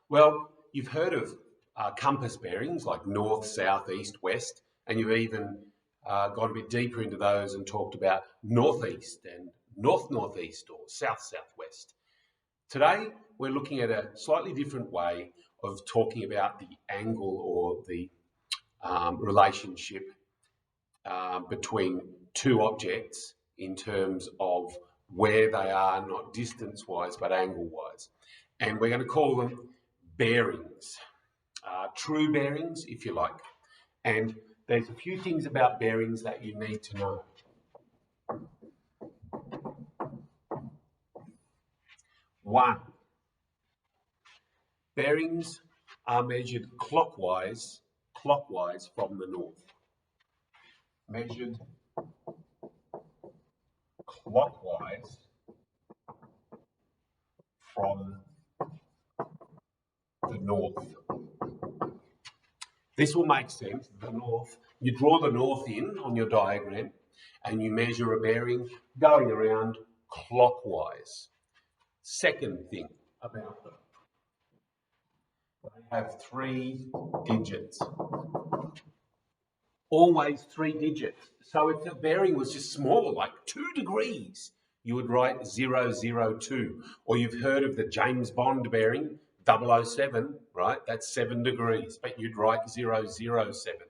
Well, you've heard of compass bearings like north, south, east, west, and you've even gone a bit deeper into those and talked about northeast and north-northeast or south-southwest. Today, we're looking at a slightly different way of talking about the angle or the relationship between two objects in terms of where they are, not distance-wise, but angle-wise. And we're going to call them bearings, true bearings, if you like. And there's a few things about bearings that you need to know. One, bearings are measured clockwise from the north. Measured clockwise from the north. This will make sense. The north, you draw the north in on your diagram and you measure a bearing going around clockwise. Second thing about them, they have 3 digits. Always 3 digits. So if the bearing was just smaller, like 2 degrees, you would write 002. Or you've heard of the James Bond bearing, 007, right? That's 7 degrees, but you'd write 007.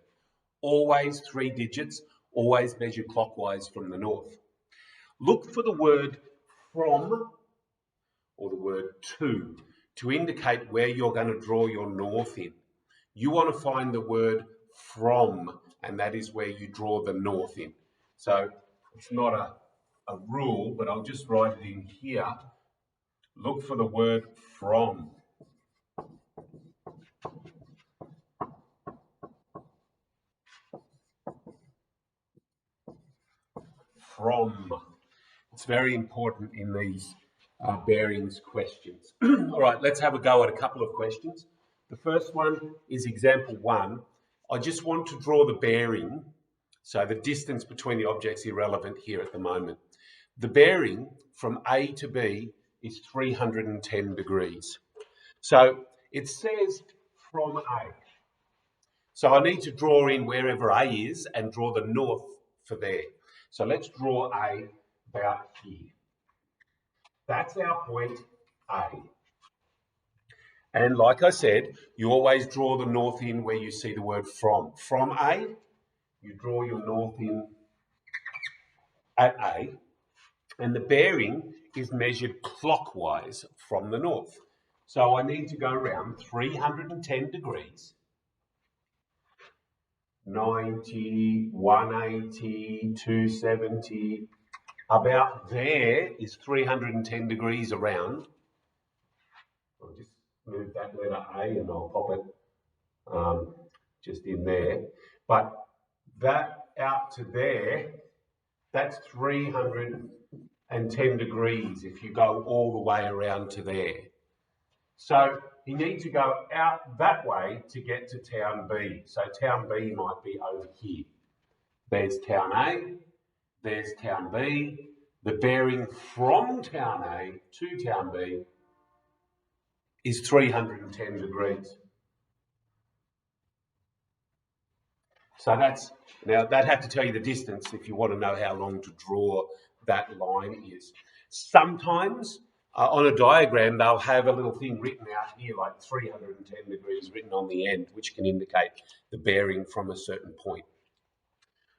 Always 3 digits, always measure clockwise from the north. Look for the word from or the word to indicate where you're going to draw your north in. You want to find the word from, and that is where you draw the north in. So it's not a rule, but I'll just write it in here. Look for the word from. From. It's very important in these bearings questions. All right, let's have a go at a couple of questions. The first one is example 1. I just want to draw the bearing, so the distance between the objects is irrelevant here at the moment. The bearing from A to B is 310 degrees. So it says from A. So I need to draw in wherever A is and draw the north for there. So let's draw A about here. That's our point A. And like I said, you always draw the north in where you see the word from. From A, you draw your north in at A, and the bearing is measured clockwise from the north. So I need to go around 310 degrees, 90, 180, 270, about there is 310 degrees around. I'll just move that letter A and I'll pop it just in there. But that out to there, that's 310 degrees if you go all the way around to there. So you need to go out that way to get to town B. So town B might be over here. There's town A, there's town B. The bearing from town A to town B is 310 degrees. So now that have to tell you the distance if you want to know how long to draw that line is. Sometimes on a diagram, they'll have a little thing written out here like 310 degrees written on the end, which can indicate the bearing from a certain point.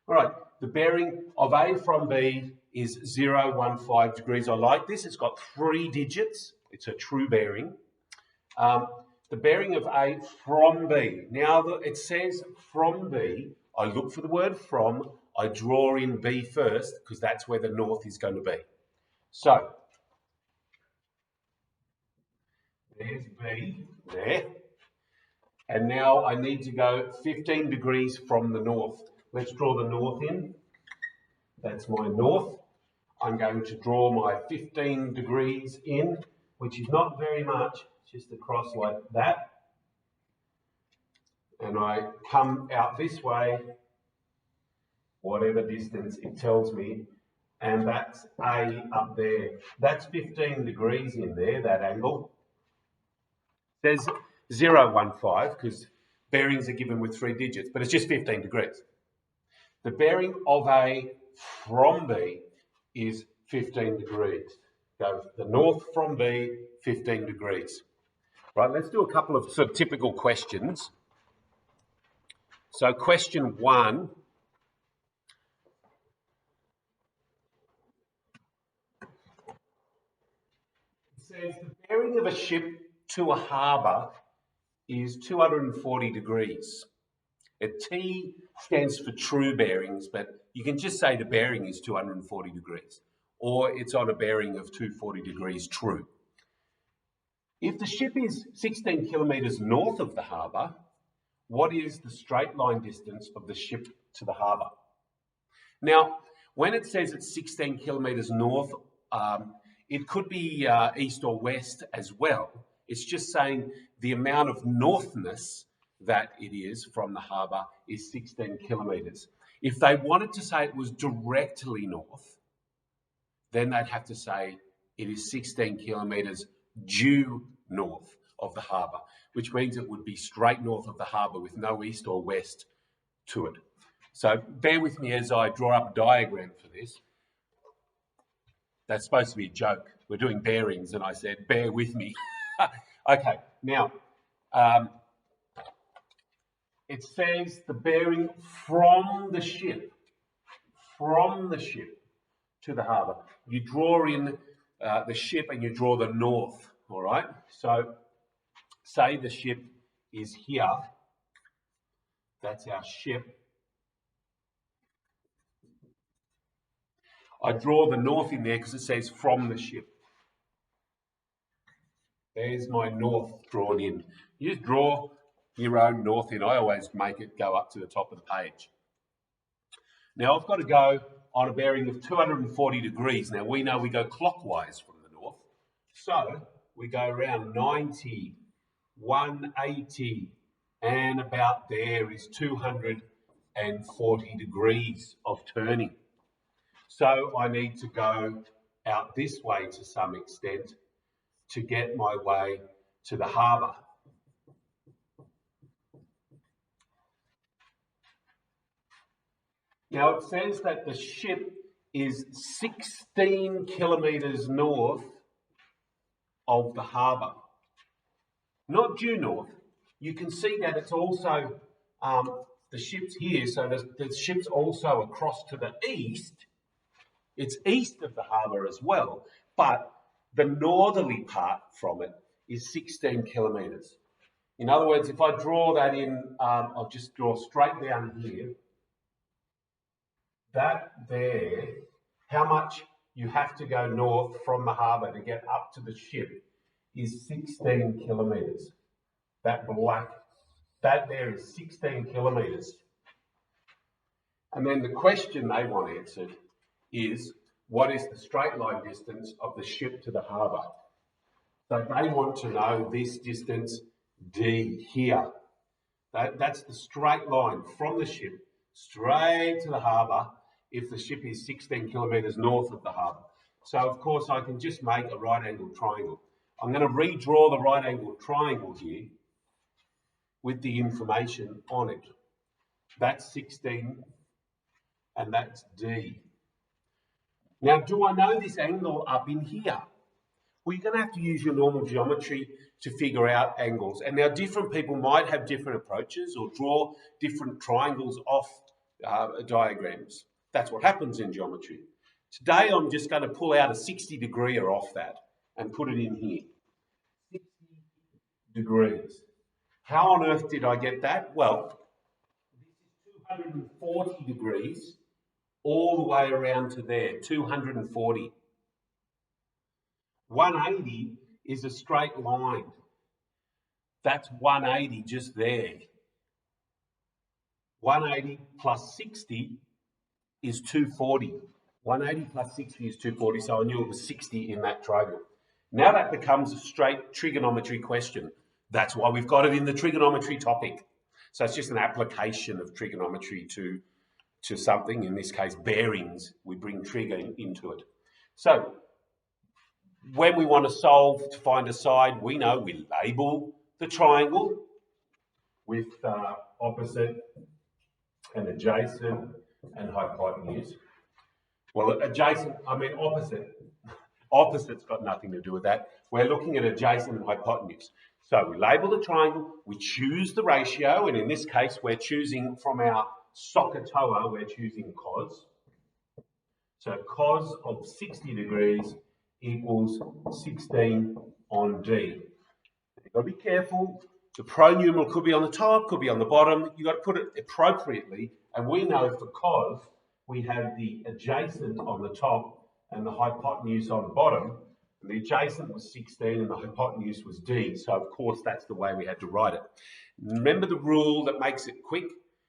All right, the bearing of A from B is 015 degrees. I like this. It's got 3 digits. It's a true bearing. The bearing of A from B. Now it says from B. I look for the word from. I draw in B first because that's where the north is going to be. So there's B there. And now I need to go 15 degrees from the north. Let's draw the north in. That's my north. I'm going to draw my 15 degrees in, which is not very much, just across like that. And I come out this way, whatever distance it tells me, and that's A up there. That's 15 degrees in there, that angle. There's 015 because bearings are given with 3 digits, but it's just 15 degrees. The bearing of A from B is 15 degrees. Go the north from B, 15 degrees. Right, let's do a couple of sort of typical questions. So question 1. It says the bearing of a ship to a harbour is 240 degrees. T stands for true bearings, but you can just say the bearing is 240 degrees, or it's on a bearing of 240 degrees true. If the ship is 16 kilometres north of the harbour, what is the straight line distance of the ship to the harbour? Now, when it says it's 16 kilometres north, it could be east or west as well. It's just saying the amount of northness that it is from the harbour is 16 kilometres. If they wanted to say it was directly north, then they'd have to say it is 16 kilometres due north of the harbour, which means it would be straight north of the harbour with no east or west to it. So bear with me as I draw up a diagram for this. That's supposed to be a joke. We're doing bearings, and I said, bear with me. Okay, now, it says the bearing from the ship to the harbour. You draw in the ship and you draw the north, all right? So say the ship is here. That's our ship. I draw the north in there because it says from the ship. There's my north drawn in. You just draw your own north in. I always make it go up to the top of the page. Now I've got to go on a bearing of 240 degrees. Now we know we go clockwise from the north. So we go around 90, 180, and about there is 240 degrees of turning. So I need to go out this way to some extent to get my way to the harbour. Now it says that the ship is 16 kilometres north of the harbour. Not due north. You can see that it's also, the ship's here, so the ship's also across to the east. It's east of the harbour as well, but the northerly part from it is 16 kilometres. In other words, if I draw that in, I'll just draw straight down here. That there, how much you have to go north from the harbour to get up to the ship is 16 kilometres. That black, that there is 16 kilometres. And then the question they want answered is, what is the straight line distance of the ship to the harbour? So they want to know this distance D here. That's the straight line from the ship straight to the harbour if the ship is 16 kilometres north of the harbour. So of course I can just make a right angled triangle. I'm going to redraw the right angled triangle here with the information on it. That's 16 and that's D. Now, do I know this angle up in here? Well, you're going to have to use your normal geometry to figure out angles. And now different people might have different approaches or draw different triangles off diagrams. That's what happens in geometry. Today, I'm just going to pull out a 60-degreer off that and put it in here. 60 degrees. How on earth did I get that? Well, this is 240 degrees all the way around to there, 240. 180 is a straight line. That's 180 just there. 180 plus 60 is 240. 180 plus 60 is 240, so I knew it was 60 in that triangle. Now that becomes a straight trigonometry question. That's why we've got it in the trigonometry topic. So it's just an application of trigonometry to something, in this case bearings. We bring trig into it. So when we want to solve to find a side, we know we label the triangle with opposite and adjacent and hypotenuse. Well, adjacent, I mean opposite. Opposite's got nothing to do with that. We're looking at adjacent and hypotenuse. So we label the triangle, we choose the ratio, and in this case, we're choosing from our SOHCAHTOA, we're choosing cos. So cos of 60 degrees equals 16 on D. You've got to be careful. The pronumeral could be on the top, could be on the bottom. You've got to put it appropriately. And we know for cos, we have the adjacent on the top and the hypotenuse on the bottom. And the adjacent was 16 and the hypotenuse was D. So of course, that's the way we had to write it. Remember the rule that makes it quick?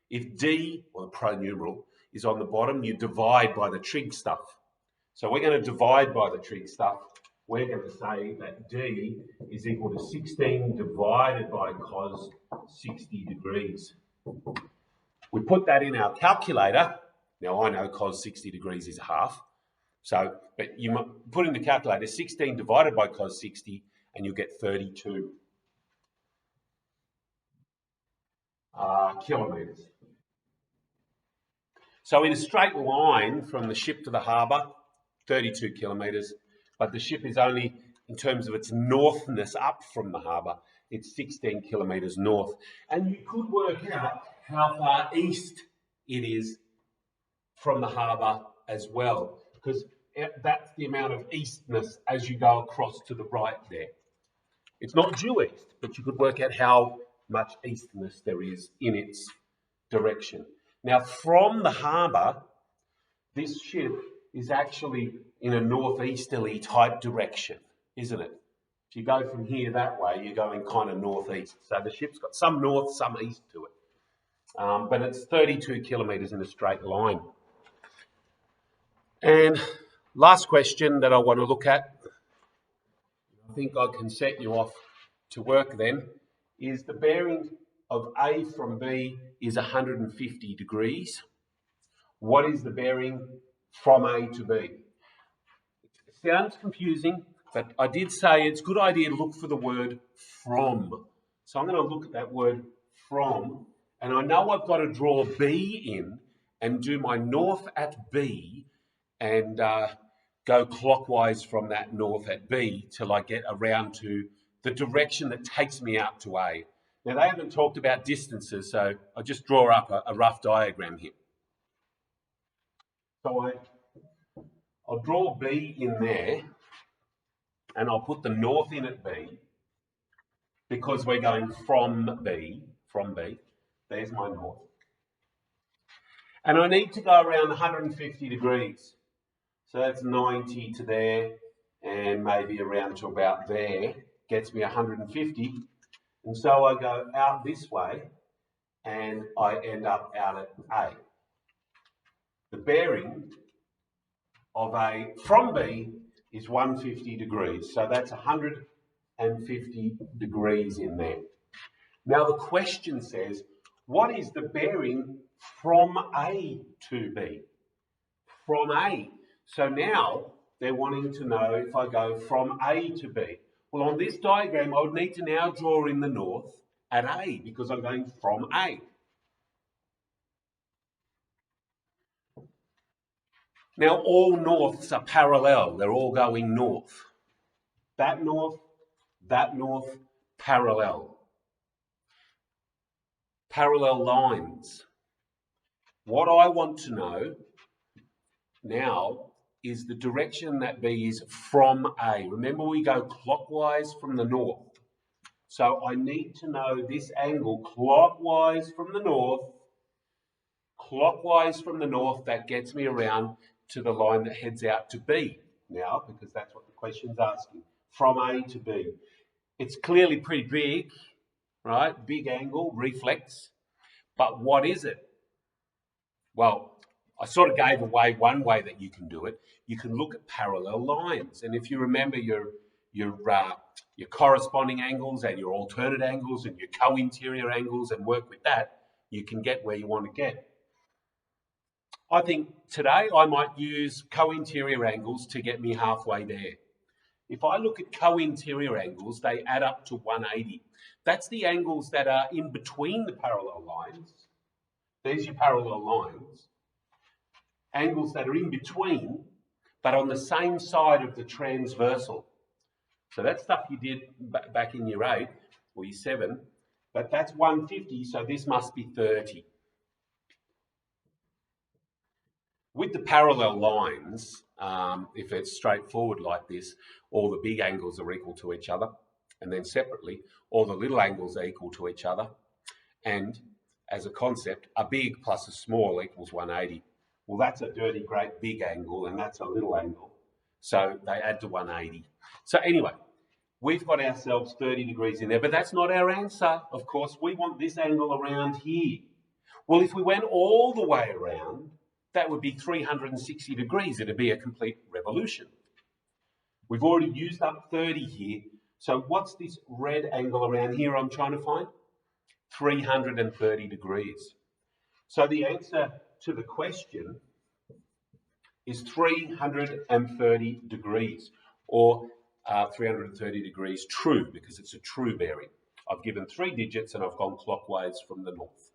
If D, or the pronumeral, is on the bottom, you divide by the trig stuff. So we're going to divide by the trig stuff. We're going to say that D is equal to 16 divided by cos 60 degrees. We put that in our calculator. Now I know cos 60 degrees is half. So, but you put in the calculator 16 divided by cos 60 and you'll get 32 kilometres. So in a straight line from the ship to the harbour, 32 kilometres, but the ship is only, in terms of its northness up from the harbour, it's 16 kilometres north. And you could work out how far east it is from the harbour as well, because that's the amount of eastness as you go across to the right there. It's not due east, but you could work out how much eastness there is in its direction. Now, from the harbour, this ship is actually in a northeasterly type direction, isn't it? If you go from here that way, you're going kind of northeast. So the ship's got some north, some east to it. But it's 32 kilometres in a straight line. And last question that I want to look at, I think I can set you off to work then, is the bearing of A from B is 150 degrees. What is the bearing from A to B? It sounds confusing, but I did say it's a good idea to look for the word from. So I'm going to look at that word from, and I know I've got to draw B in and do my north at B and go clockwise from that north at B till I get around to the direction that takes me out to A. Now, they haven't talked about distances, so I'll just draw up a rough diagram here. So I'll draw B in there, and I'll put the north in at B, because we're going from B. There's my north. And I need to go around 150 degrees. So that's 90 to there, and maybe around to about there, gets me 150. And so I go out this way, and I end up out at A. The bearing of A from B is 150 degrees. So that's 150 degrees in there. Now the question says, what is the bearing from A to B? From A. So now they're wanting to know if I go from A to B. Well, on this diagram, I would need to now draw in the north at A because I'm going from A. Now, all norths are parallel. They're all going north. That north, parallel. Parallel lines. What I want to know now is the direction that B is from A. Remember, we go clockwise from the north. So I need to know this angle clockwise from the north. Clockwise from the north, that gets me around to the line that heads out to B now, because that's what the question's asking. From A to B. It's clearly pretty big, right? Big angle, reflex. But what is it? Well, I sort of gave away one way that you can do it. You can look at parallel lines. And if you remember your corresponding angles and your alternate angles and your co-interior angles and work with that, you can get where you want to get. I think today I might use co-interior angles to get me halfway there. If I look at co-interior angles, they add up to 180. That's the angles that are in between the parallel lines. These are your parallel lines. Angles that are in between, but on the same side of the transversal. So that's stuff you did back in year 8 or year 7, but that's 150, so this must be 30. With the parallel lines, if it's straightforward like this, all the big angles are equal to each other, and then separately, all the little angles are equal to each other, and as a concept, a big plus a small equals 180. Well, that's a dirty, great big angle, and that's a little angle, so they add to 180. So anyway, we've got ourselves 30 degrees in there, but that's not our answer. Of course, we want this angle around here. Well, if we went all the way around, that would be 360 degrees. It'd be a complete revolution. We've already used up 30 here. So what's this red angle around here I'm trying to find? 330 degrees. So the answer to the question is 330 degrees, or 330 degrees true, because it's a true bearing. I've given 3 digits and I've gone clockwise from the north.